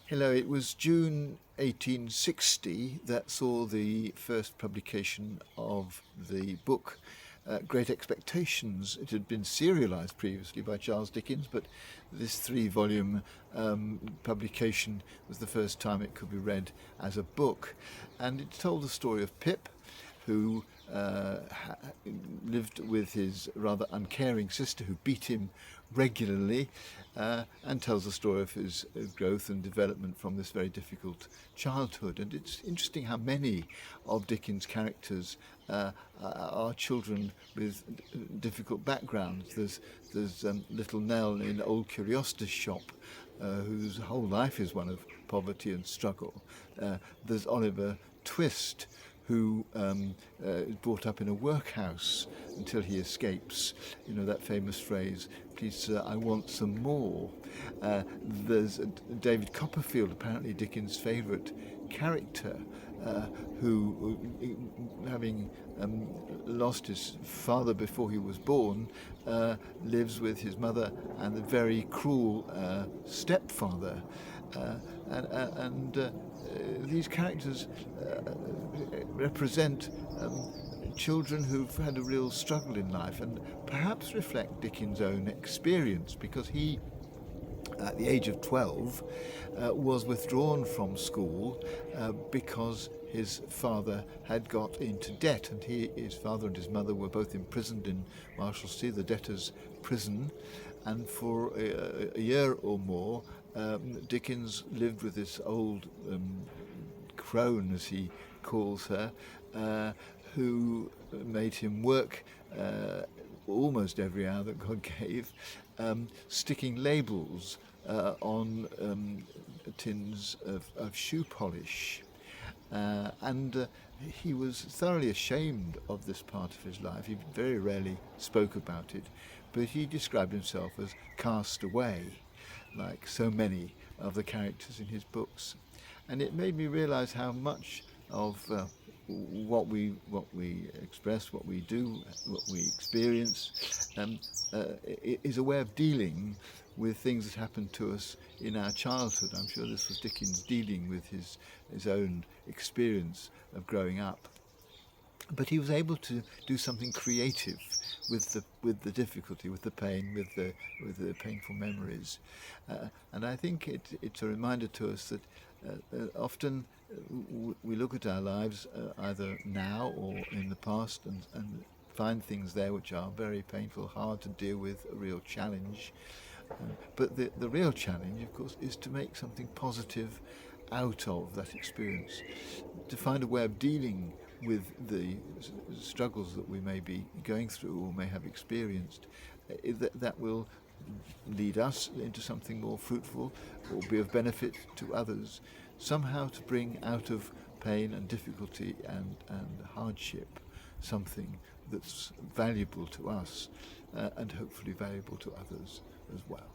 Hello, it was June 1860 that saw the first publication of the book Great Expectations. It had been serialised previously by Charles Dickens, but this three-volume publication was the first time it could be read as a book. And it told the story of Pip, who lived with his rather uncaring sister who beat him regularly, and tells the story of his growth and development from this very difficult childhood. And it's interesting how many of Dickens' characters are children with difficult backgrounds. There's little Nell in Old Curiosity's shop, whose whole life is one of poverty and struggle. There's Oliver Twist, who is brought up in a workhouse until he escapes. You know that famous phrase, "Please, sir, I want some more." There's David Copperfield, apparently Dickens' favourite character, who, having lost his father before he was born, lives with his mother and a very cruel stepfather. These characters represent children who've had a real struggle in life and perhaps reflect Dickens' own experience, because he, at the age of 12, was withdrawn from school because his father had got into debt, and his father and his mother were both imprisoned in Marshalsea, the debtors' prison, and for a year or more Dickens lived with this old crone, as he calls her, who made him work almost every hour that God gave, sticking labels on tins of shoe polish. He was thoroughly ashamed of this part of his life. He very rarely spoke about it, but he described himself as cast away, like so many of the characters in his books. And it made me realise how much of what we express, what we do, what we experience, is a way of dealing with things that happened to us in our childhood. I'm sure this was Dickens dealing with his own experience of growing up. But he was able to do something creative with the difficulty, with the pain, with the painful memories, and I think it's a reminder to us that often we look at our lives either now or in the past and find things there which are very painful, hard to deal with, a real challenge. But the real challenge, of course, is to make something positive out of that experience, to find a way of dealing with the struggles that we may be going through or may have experienced, that will lead us into something more fruitful or be of benefit to others, somehow to bring out of pain and difficulty and hardship something that's valuable to us and hopefully valuable to others as well.